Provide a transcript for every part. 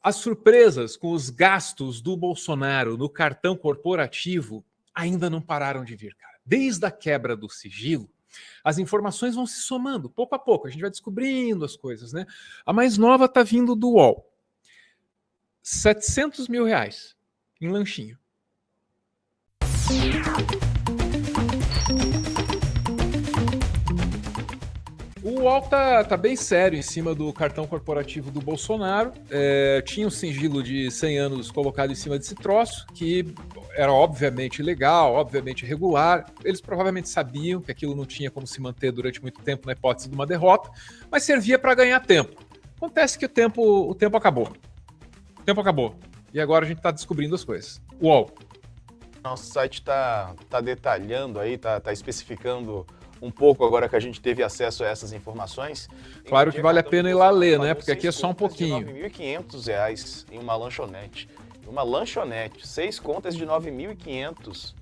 As surpresas com os gastos do Bolsonaro no cartão corporativo ainda não pararam de vir, cara. Desde a quebra do sigilo, as informações vão se somando, pouco a pouco. A gente vai descobrindo as coisas, né? A mais nova está vindo do UOL. 700 mil reais em lanchinho. O UOL tá bem sério em cima do cartão corporativo do Bolsonaro. Tinha um sigilo de 100 anos colocado em cima desse troço, que era obviamente legal, obviamente regular. Eles provavelmente sabiam que aquilo não tinha como se manter durante muito tempo na hipótese de uma derrota, mas servia para ganhar tempo. Acontece que o tempo acabou. O tempo acabou. E agora a gente está descobrindo as coisas. UOL. Nosso site está detalhando aí, está especificando um pouco agora que a gente teve acesso a essas informações. Claro que vale a pena ir lá ler, né? Porque aqui é só um pouquinho. R$ 9.500 em uma lanchonete. Uma lanchonete, 6 contas de R$ 9.500.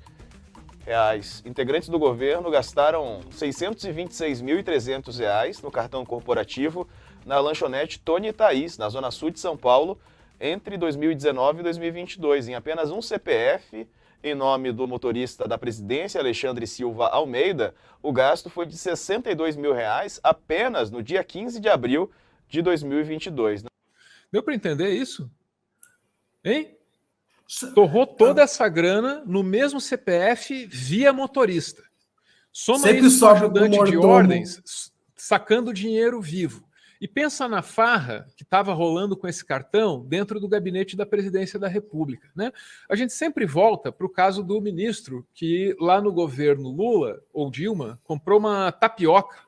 Integrantes do governo gastaram R$ 626.300 no cartão corporativo na lanchonete Tony e Thaís, na Zona Sul de São Paulo, entre 2019 e 2022. Em apenas um CPF, em nome do motorista da presidência, Alexandre Silva Almeida, o gasto foi de R$ 62 mil apenas no dia 15 de abril de 2022. Deu para entender isso? Hein? Torrou toda essa grana no mesmo CPF via motorista. Soma Sempre isso com sobe ajudante com de mordomo. ordens, sacando dinheiro vivo. E pensa na farra que estava rolando com esse cartão dentro do gabinete da presidência da República, né? A gente sempre volta para o caso do ministro que lá no governo Lula ou Dilma comprou uma tapioca,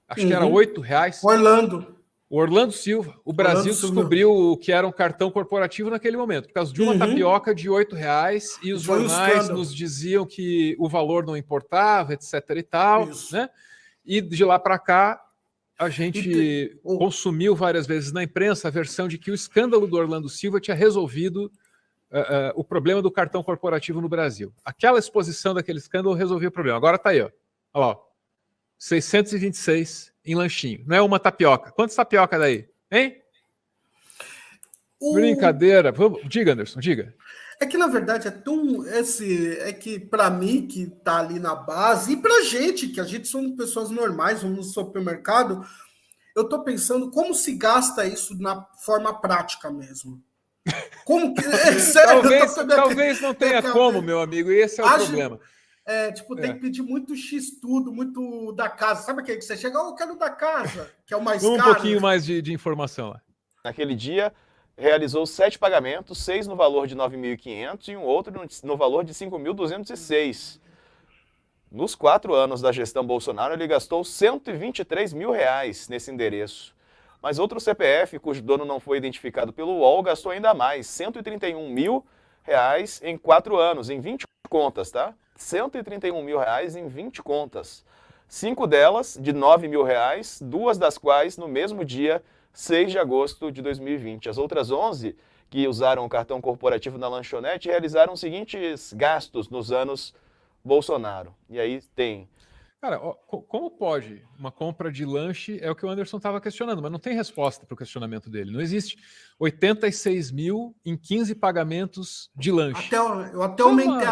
acho que era R$8. O Orlando Silva. O Brasil descobriu o que era um cartão corporativo naquele momento, por causa de uma tapioca de R$8 e os jornais nos diziam que o valor não importava, etc. e tal, né? E de lá para cá a gente consumiu várias vezes na imprensa a versão de que o escândalo do Orlando Silva tinha resolvido o problema do cartão corporativo no Brasil. Aquela exposição daquele escândalo resolveu o problema. Agora tá aí, ó. Olha lá, ó. 626 em lanchinho. Não é uma tapioca. Quantas tapioca daí? Hein? Brincadeira. Diga, Anderson, diga. É que, na verdade, é que, para mim, que tá ali na base, e pra gente, que a gente somos pessoas normais, vamos no supermercado, eu tô pensando como se gasta isso na forma prática mesmo. Como que... É sério, talvez não tenha como, meu amigo, e esse é o problema. Tem que pedir muito X-tudo, muito da casa. Sabe aquele que você chega, eu quero da casa, que é o mais caro. Um pouquinho mais de informação lá. Naquele dia, realizou 7 pagamentos, 6 no valor de R$ 9.500 e um outro no valor de R$ 5.206. Nos 4 anos da gestão Bolsonaro, ele gastou R$ 123 mil nesse endereço. Mas outro CPF, cujo dono não foi identificado pelo UOL, gastou ainda mais, R$ 131 mil em 4 anos, em 20 contas, tá? R$ 131 mil em 20 contas. 5 delas de R$ 9 mil, 2 das quais no mesmo dia, 6 de agosto de 2020. As outras 11 que usaram o cartão corporativo na lanchonete realizaram os seguintes gastos nos anos Bolsonaro. E aí tem... Cara, como pode uma compra de lanche, é o que o Anderson estava questionando, mas não tem resposta para o questionamento dele. Não existe 86 mil em 15 pagamentos de lanche. Eu até aumentei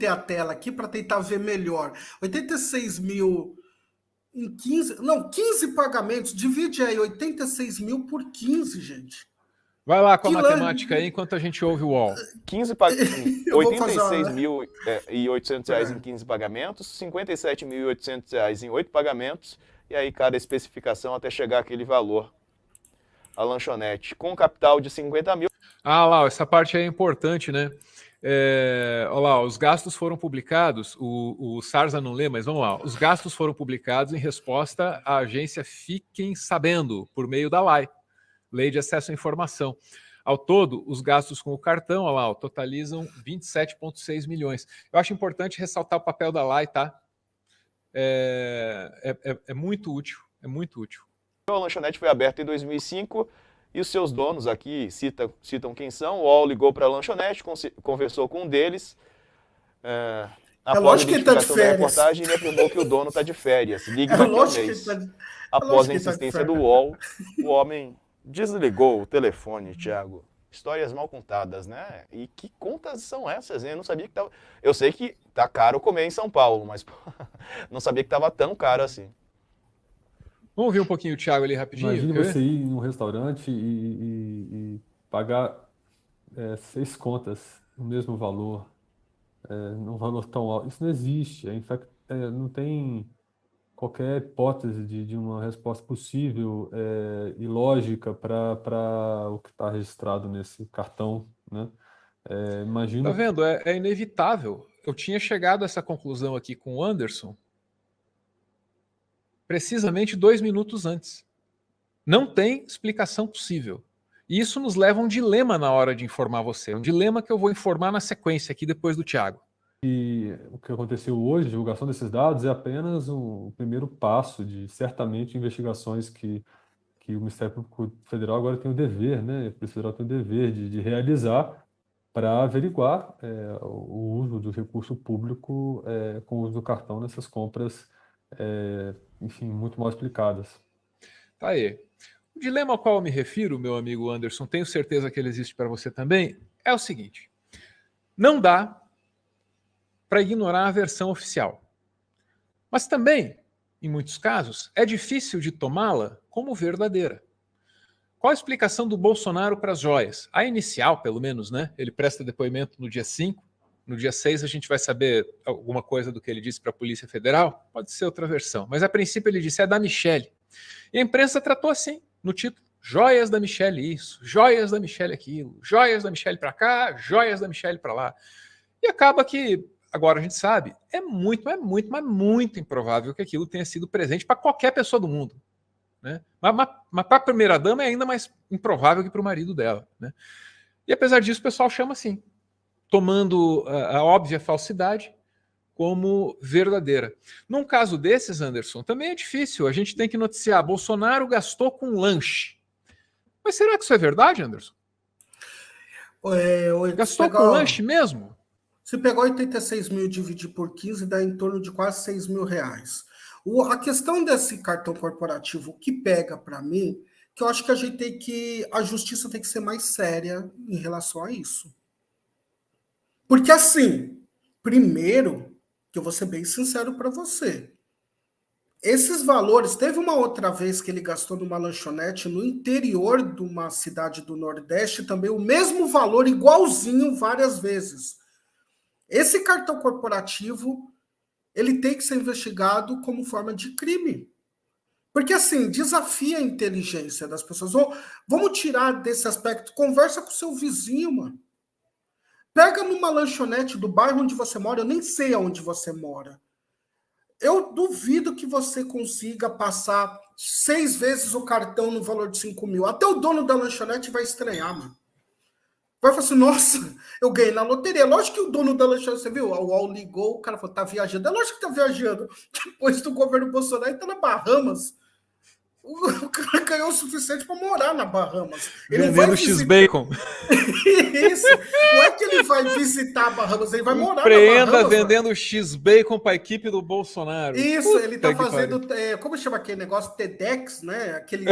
a tela aqui para tentar ver melhor. 86 mil em 15... Não, 15 pagamentos. Divide aí 86 mil por 15, gente. Vai lá com a matemática aí enquanto a gente ouve o UOL. 86.800 reais em 15 pagamentos, 57.800 em 8 pagamentos, e aí cada especificação até chegar àquele valor. A lanchonete com capital de 50 mil. Ah, lá, essa parte aí é importante, né? Olha lá, os gastos foram publicados, o Sarza não lê, mas vamos lá. Os gastos foram publicados em resposta à agência Fiquem Sabendo, por meio da LAI. Lei de Acesso à Informação. Ao todo, os gastos com o cartão, olha lá, totalizam 27,6 milhões. Eu acho importante ressaltar o papel da LAI, tá? É muito útil, é muito útil. A lanchonete foi aberta em 2005 e os seus donos aqui citam quem são. O UOL ligou para a lanchonete, conversou com um deles. Após a identificação da reportagem, ele afirmou que o dono está de férias. Ligue daqui a um mês. Após a insistência do UOL, o homem Desligou o telefone, Thiago. Histórias mal contadas, né? E que contas são essas, hein? Eu não sabia que tava... Eu sei que tá caro comer em São Paulo, mas pô, não sabia que tava tão caro assim. Vamos ouvir um pouquinho o Thiago ali rapidinho? Imagine Quer você ver? ir num restaurante e pagar 6 contas no mesmo valor, num valor tão alto. Isso não existe. Não tem qualquer hipótese de uma resposta possível e lógica para o que está registrado nesse cartão, né? Tá Imagino vendo? É inevitável. Eu tinha chegado a essa conclusão aqui com o Anderson precisamente 2 minutos antes. Não tem explicação possível. E isso nos leva a um dilema na hora de informar você. Um dilema que eu vou informar na sequência aqui depois do Thiago. que o que aconteceu hoje, a divulgação desses dados, é apenas o primeiro passo de, certamente, investigações que o Ministério Público Federal agora tem o dever, né? A Polícia Federal tem o dever de realizar para averiguar o uso do recurso público com o uso do cartão nessas compras, enfim, muito mal explicadas. Tá aí. O dilema ao qual eu me refiro, meu amigo Anderson, tenho certeza que ele existe para você também, é o seguinte: não dá para ignorar a versão oficial. Mas também, em muitos casos, é difícil de tomá-la como verdadeira. Qual a explicação do Bolsonaro para as joias? A inicial, pelo menos, né? Ele presta depoimento no dia 5. No dia 6 a gente vai saber alguma coisa do que ele disse para a Polícia Federal. Pode ser outra versão. Mas a princípio ele disse é da Michelle. E a imprensa tratou assim, no título. Joias da Michelle isso, joias da Michelle aquilo, joias da Michelle para cá, joias da Michelle para lá. E acaba que, agora a gente sabe, é muito improvável que aquilo tenha sido presente para qualquer pessoa do mundo. Né? Mas para a primeira-dama é ainda mais improvável que para o marido dela. Né? E apesar disso, o pessoal chama assim, tomando a óbvia falsidade como verdadeira. Num caso desses, Anderson, também é difícil. A gente tem que noticiar: Bolsonaro gastou com lanche. Mas será que isso é verdade, Anderson? Gastou com lanche mesmo? Se pegar 86 mil e dividir por 15, dá em torno de quase 6 mil reais. A questão desse cartão corporativo, o que pega para mim, que eu acho que a justiça tem que ser mais séria em relação a isso. Porque assim, primeiro, que eu vou ser bem sincero para você, esses valores, teve uma outra vez que ele gastou numa lanchonete no interior de uma cidade do Nordeste, também o mesmo valor, igualzinho, várias vezes. Esse cartão corporativo, ele tem que ser investigado como forma de crime. Porque, assim, desafia a inteligência das pessoas. Vamos tirar desse aspecto, conversa com o seu vizinho, mano. Pega numa lanchonete do bairro onde você mora, eu nem sei aonde você mora. Eu duvido que você consiga passar 6 vezes o cartão no valor de 5 mil. Até o dono da lanchonete vai estranhar, mano. Vai falar assim, nossa, eu ganhei na loteria. Lógico que o dono da lanchonete, você viu? O UOL ligou, o cara falou, tá viajando. É lógico que tá viajando. Depois do governo Bolsonaro, ele tá na Bahamas. O cara ganhou o suficiente para morar na Bahamas. Ele vendendo X-Bacon. Isso. Não é que ele vai visitar Bahamas, ele vai morar Empreenda na Bahamas. vendendo X-Bacon para a equipe do Bolsonaro. Isso, ele tá fazendo, como chama aquele negócio? TEDx, né? Aquele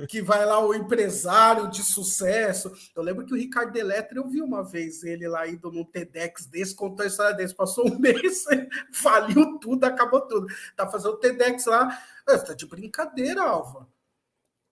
que vai lá o empresário de sucesso. Eu lembro que o Ricardo Delettre, eu vi uma vez ele lá indo num TEDx desse, contou a história desse. Passou um mês, faliu tudo, acabou tudo. Tá fazendo o TEDx lá. Tá de brincadeira, Alva.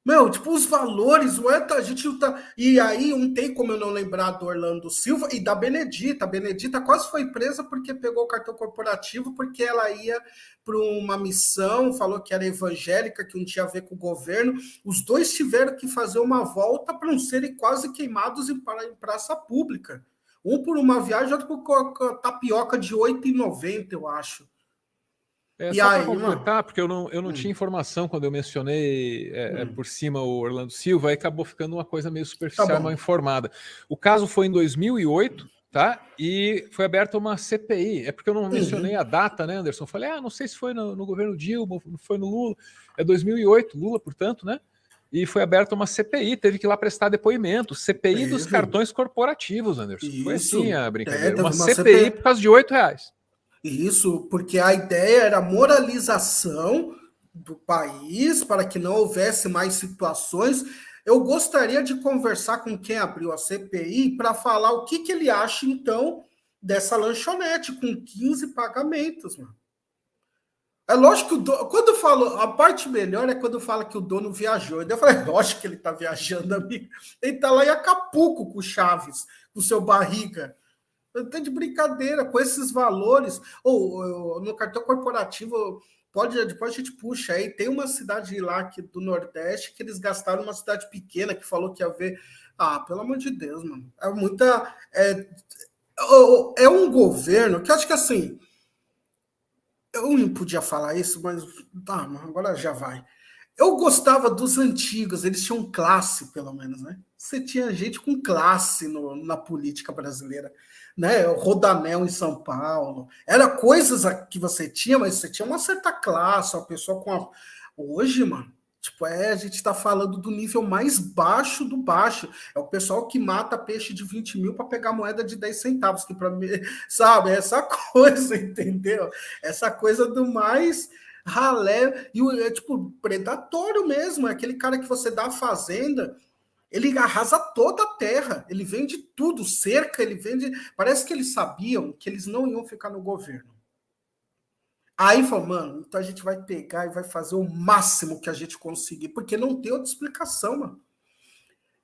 Meu, tipo, os valores, a gente não tá... E aí, não tem como eu não lembrar do Orlando Silva e da Benedita. A Benedita quase foi presa porque pegou o cartão corporativo, porque ela ia para uma missão, falou que era evangélica, que não tinha a ver com o governo. Os dois tiveram que fazer uma volta para não serem quase queimados em praça pública. Um por uma viagem, outro por tapioca de R$ 8,90, eu acho. Só para completar, porque eu não tinha informação quando eu mencionei por cima o Orlando Silva, aí acabou ficando uma coisa meio superficial, mal informada. O caso foi em 2008, tá? E foi aberta uma CPI. É porque eu não mencionei a data, né, Anderson? Falei, não sei se foi no governo Dilma, foi no Lula. É 2008, Lula, portanto, né? E foi aberta uma CPI, teve que ir lá prestar depoimento. CPI dos cartões corporativos, Anderson. Isso. Foi assim a brincadeira. Uma CPI por causa de R$ 8. Isso, porque a ideia era moralização do país, para que não houvesse mais situações. Eu gostaria de conversar com quem abriu a CPI para falar o que ele acha, então, dessa lanchonete com 15 pagamentos, mano. É lógico que quando eu falo, a parte melhor é quando fala que o dono viajou. Eu falei, lógico que ele tá viajando, amigo. Ele tá lá em Acapulco com o Chaves, com o seu barriga. Tá de brincadeira, com esses valores. Ou no cartão corporativo, depois a gente puxa aí. Tem uma cidade lá aqui do Nordeste que eles gastaram uma cidade pequena que falou que ia ver. Ah, pelo amor de Deus, mano. É muita. É um governo que eu acho que assim. Eu não podia falar isso, mas tá, agora já vai. Eu gostava dos antigos, eles tinham classe, pelo menos, né? Você tinha gente com classe na política brasileira, né? O Rodanel em São Paulo. Era coisas que você tinha, mas você tinha uma certa classe, uma pessoa com a... Hoje, mano, tipo, a gente está falando do nível mais baixo do baixo. É o pessoal que mata peixe de 20 mil para pegar moeda de 10 centavos, que para mim, sabe, essa coisa, entendeu? Essa coisa do mais ralé, e é tipo predatório mesmo, é aquele cara que você dá a fazenda, ele arrasa toda a terra, ele vende tudo, cerca, ele vende. Parece que eles sabiam que eles não iam ficar no governo. Aí falou, mano, então a gente vai pegar e vai fazer o máximo que a gente conseguir, porque não tem outra explicação, mano.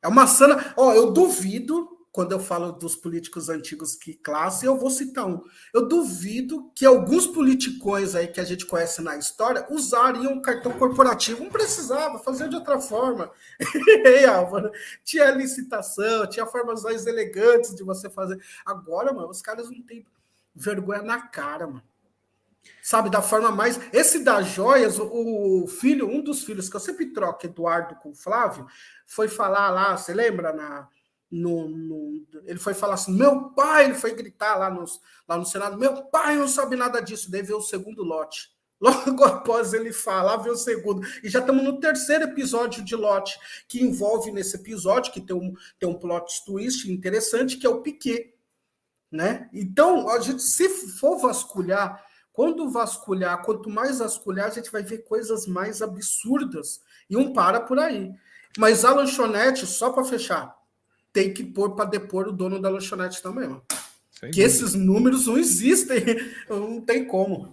É uma sana. Ó, eu duvido, quando eu falo dos políticos antigos que classe, eu vou citar um. Eu duvido que alguns politicões aí que a gente conhece na história usariam o cartão corporativo. Não precisava, fazer de outra forma. Ei, Álvaro, tinha licitação, tinha formas mais elegantes de você fazer. Agora, mano, os caras não têm vergonha na cara, mano. Sabe, da forma mais... Esse das joias, o filho, um dos filhos que eu sempre troco, Eduardo com o Flávio, foi falar lá, você lembra? Ele foi falar assim, meu pai, ele foi gritar lá no Senado, meu pai não sabe nada disso, daí veio o segundo lote. Logo após ele falar, veio o segundo. E já estamos no terceiro episódio de lote, que envolve nesse episódio, que tem um plot twist interessante, que é o Piquet. Né? Então, a gente, se for vasculhar, quanto mais vasculhar, a gente vai ver coisas mais absurdas. E um para por aí. Mas a lanchonete, só para fechar, tem que pôr para depor o dono da lanchonete também. Mano. Que esses números não existem. Não tem como.